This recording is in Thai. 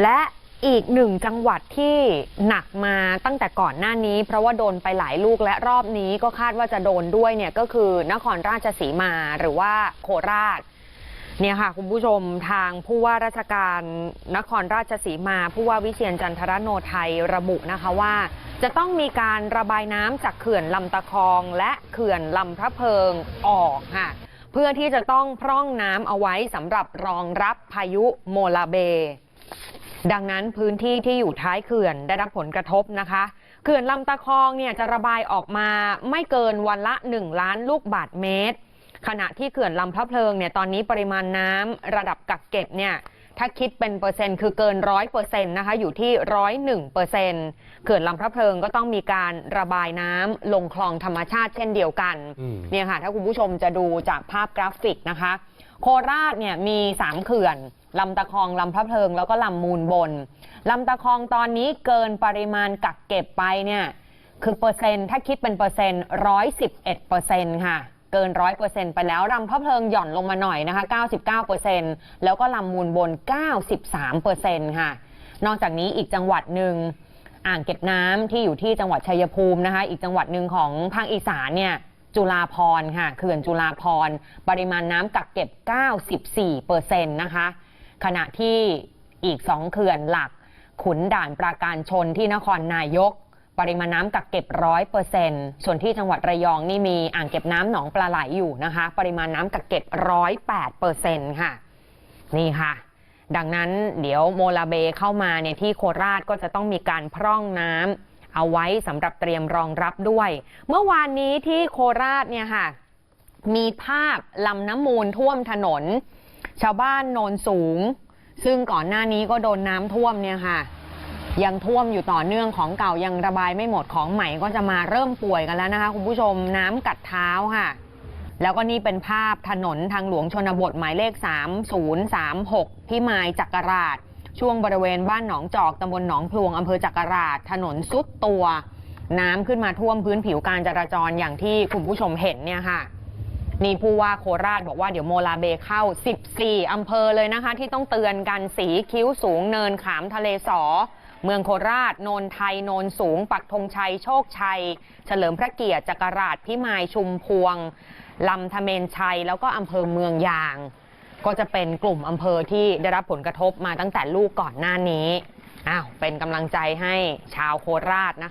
และอีกหนึ่งจังหวัดที่หนักมาตั้งแต่ก่อนหน้านี้เพราะว่าโดนไปหลายลูกและรอบนี้ก็คาดว่าจะโดนด้วยเนี่ยก็คือนครราชสีมาหรือว่าโคราชเนี่ยค่ะคุณผู้ชมทางผู้ว่าราชการนครราชสีมาผู้ว่าวิเชียรจันทรโนไทยระบุนะคะว่าจะต้องมีการระบายน้ำจากเขื่อนลำตะคองและเขื่อนลำพระเพิงออกค่ะเพื่อที่จะต้องพร่องน้ำเอาไว้สำหรับรองรับพายุโมลาเบดังนั้นพื้นที่ที่อยู่ท้ายเขื่อนได้รับผลกระทบนะคะเขื่อนลำตะคองเนี่ยจะระบายออกมาไม่เกินวันละ1 ล้านลูกบาศก์เมตรขณะที่เขื่อนลำพระเพิงเนี่ยตอนนี้ปริมาณน้ำระดับกักเก็บเนี่ยถ้าคิดเป็นเปอร์เซ็นต์คือเกิน100%นะคะอยู่ที่101%เขื่อนลำพระเพิงก็ต้องมีการระบายน้ำลงคลองธรรมชาติเช่นเดียวกันเนี่ยค่ะถ้าคุณผู้ชมจะดูจากภาพกราฟิกนะคะโคราชเนี่ยมี3เขื่อนลำตะคองลำพระเพิงแล้วก็ลำมูลบนลำตะคองตอนนี้เกินปริมาณกักเก็บไปเนี่ยคือเปอร์เซ็นต์ถ้าคิดเป็นเปอร์เซ็นต์111%ค่ะเกิน100%ไปแล้วลำพระเพิงหย่อนลงมาหน่อยนะคะ99%แล้วก็ลำมูลบน93%ค่ะนอกจากนี้อีกจังหวัดหนึ่งอ่างเก็บน้ำที่อยู่ที่จังหวัดชัยภูมินะคะอีกจังหวัดหนึ่งของภาคอีสานเนี่ยจุฬาภรณ์ค่ะเขื่อนจุฬาภรณ์ปริมาณน้ำกักเก็บ94%นะคะขณะที่อีก2เขื่อนหลักขุนด่านปราการชนที่นครนายกปริมาณน้ำกักเก็บ100%ส่วนที่จังหวัดระยองนี่มีอ่างเก็บน้ำหนองปลาไหลอยู่นะคะปริมาณน้ำกักเก็บ108%ค่ะนี่ค่ะดังนั้นเดี๋ยวโมลาเบเข้ามาเนี่ยที่โคราชก็จะต้องมีการพร่องน้ำเอาไว้สำหรับเตรียมรองรับด้วยเมื่อวานนี้ที่โคราชเนี่ยค่ะมีภาพลำน้ำมูลท่วมถนนชาวบ้านโนนสูงซึ่งก่อนหน้านี้ก็โดนน้ำท่วมเนี่ยค่ะยังท่วมอยู่ต่อเนื่องของเก่ายังระบายไม่หมดของใหม่ก็จะมาเริ่มป่วยกันแล้วนะคะคุณผู้ชมน้ำกัดเท้าค่ะแล้วก็นี่เป็นภาพถนนทางหลวงชนบทหมายเลข3036พิมายจักราชช่วงบริเวณบ้านหนองจอกตำบลหนองพลวงอำเภอจักราชถนนซุดตัวน้ำขึ้นมาท่วมพื้นผิวการจราจรอย่างที่คุณผู้ชมเห็นเนี่ยค่ะนี่ผู้ว่าโคราชบอกว่าเดี๋ยวโมลาเบเข้า14อำเภอเลยนะคะที่ต้องเตือนกันสีคิ้วสูงเนินขามทะเลสอเมืองโคราชโนนไทยโนนสูงปักธงชัยโชคชัยเฉลิมพระเกียรติจักราชพิมายชุมพวงลำธเมนชัยแล้วก็อำเภอเมืองยางก็จะเป็นกลุ่มอำเภอที่ได้รับผลกระทบมาตั้งแต่ลูกก่อนหน้านี้เป็นกำลังใจให้ชาวโคราชนะคะ